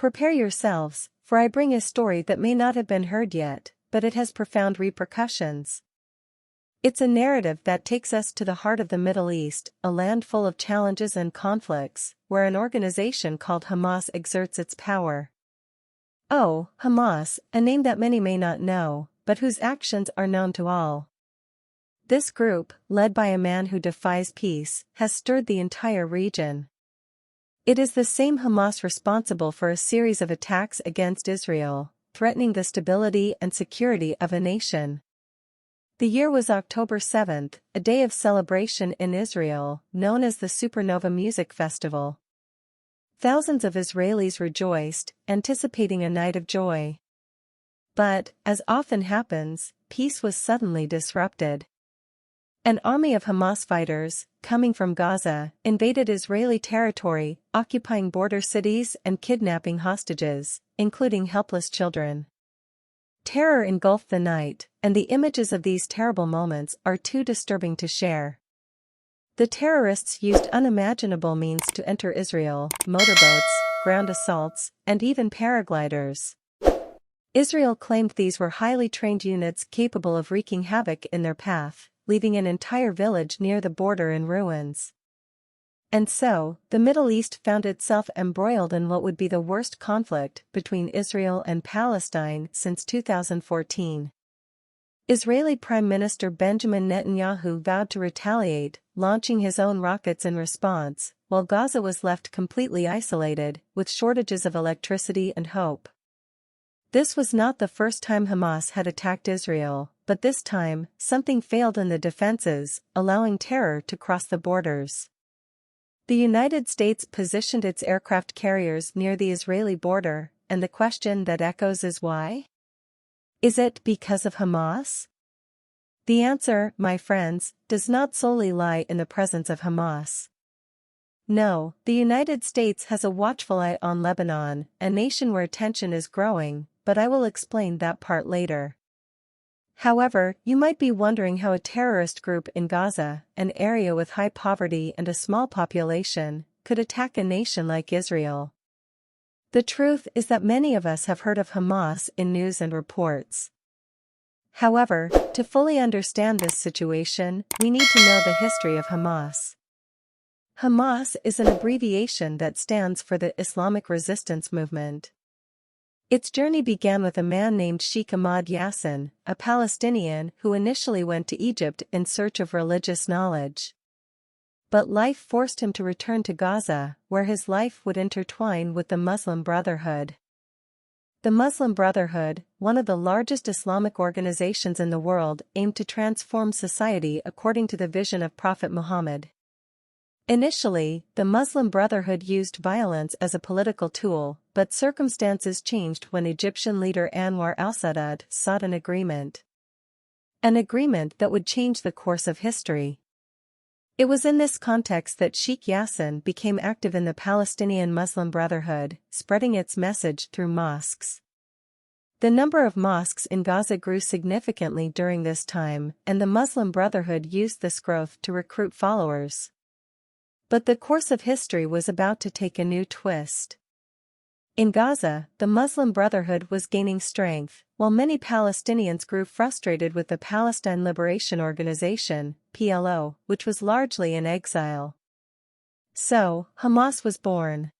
Prepare yourselves, for I bring a story that may not have been heard yet, but it has profound repercussions. It's a narrative that takes us to the heart of the Middle East, a land full of challenges and conflicts, where an organization called Hamas exerts its power. Oh, Hamas, a name that many may not know, but whose actions are known to all. This group, led by a man who defies peace, has stirred the entire region. It is the same Hamas responsible for a series of attacks against Israel, threatening the stability and security of a nation. The year was October 7th, a day of celebration in Israel, known as the Supernova Music Festival. Thousands of Israelis rejoiced, anticipating a night of joy. But, as often happens, peace was suddenly disrupted. An army of Hamas fighters, coming from Gaza, invaded Israeli territory, occupying border cities and kidnapping hostages, including helpless children. Terror engulfed the night, and the images of these terrible moments are too disturbing to share. The terrorists used unimaginable means to enter Israel: motorboats, ground assaults, and even paragliders. Israel claimed these were highly trained units capable of wreaking havoc in their path, leaving an entire village near the border in ruins. And so, the Middle East found itself embroiled in what would be the worst conflict between Israel and Palestine since 2014. Israeli Prime Minister Benjamin Netanyahu vowed to retaliate, launching his own rockets in response, while Gaza was left completely isolated, with shortages of electricity and hope. This was not the first time Hamas had attacked Israel, but this time, something failed in the defenses, allowing terror to cross the borders. The United States positioned its aircraft carriers near the Israeli border, and the question that echoes is why? Is it because of Hamas? The answer, my friends, does not solely lie in the presence of Hamas. No, the United States has a watchful eye on Lebanon, a nation where tension is growing, but I will explain that part later. However, you might be wondering how a terrorist group in Gaza, an area with high poverty and a small population, could attack a nation like Israel. The truth is that many of us have heard of Hamas in news and reports. However, to fully understand this situation, we need to know the history of Hamas. Hamas is an abbreviation that stands for the Islamic Resistance Movement. Its journey began with a man named Sheikh Ahmad Yassin, a Palestinian who initially went to Egypt in search of religious knowledge. But life forced him to return to Gaza, where his life would intertwine with the Muslim Brotherhood. The Muslim Brotherhood, one of the largest Islamic organizations in the world, aimed to transform society according to the vision of Prophet Muhammad. Initially, the Muslim Brotherhood used violence as a political tool, but circumstances changed when Egyptian leader Anwar al-Sadat sought an agreement. An agreement that would change the course of history. It was in this context that Sheikh Yassin became active in the Palestinian Muslim Brotherhood, spreading its message through mosques. The number of mosques in Gaza grew significantly during this time, and the Muslim Brotherhood used this growth to recruit followers. But the course of history was about to take a new twist. In Gaza, the Muslim Brotherhood was gaining strength, while many Palestinians grew frustrated with the Palestine Liberation Organization, PLO, which was largely in exile. So, Hamas was born.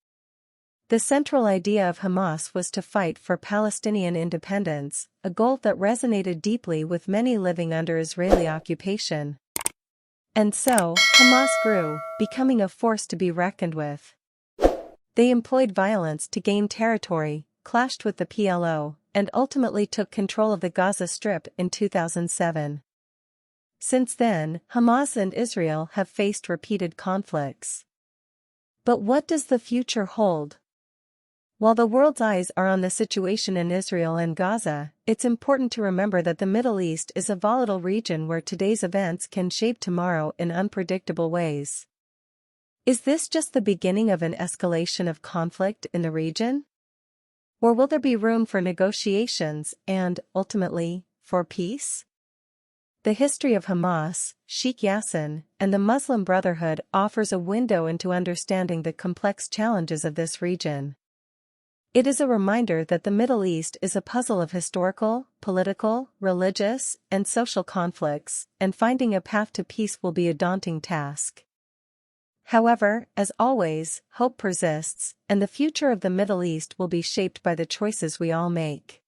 The central idea of Hamas was to fight for Palestinian independence, a goal that resonated deeply with many living under Israeli occupation. And so, Hamas grew, becoming a force to be reckoned with. They employed violence to gain territory, clashed with the PLO, and ultimately took control of the Gaza Strip in 2007. Since then, Hamas and Israel have faced repeated conflicts. But what does the future hold? While the world's eyes are on the situation in Israel and Gaza, it's important to remember that the Middle East is a volatile region where today's events can shape tomorrow in unpredictable ways. Is this just the beginning of an escalation of conflict in the region? Or will there be room for negotiations and, ultimately, for peace? The history of Hamas, Sheikh Yassin, and the Muslim Brotherhood offers a window into understanding the complex challenges of this region. It is a reminder that the Middle East is a puzzle of historical, political, religious, and social conflicts, and finding a path to peace will be a daunting task. However, as always, hope persists, and the future of the Middle East will be shaped by the choices we all make.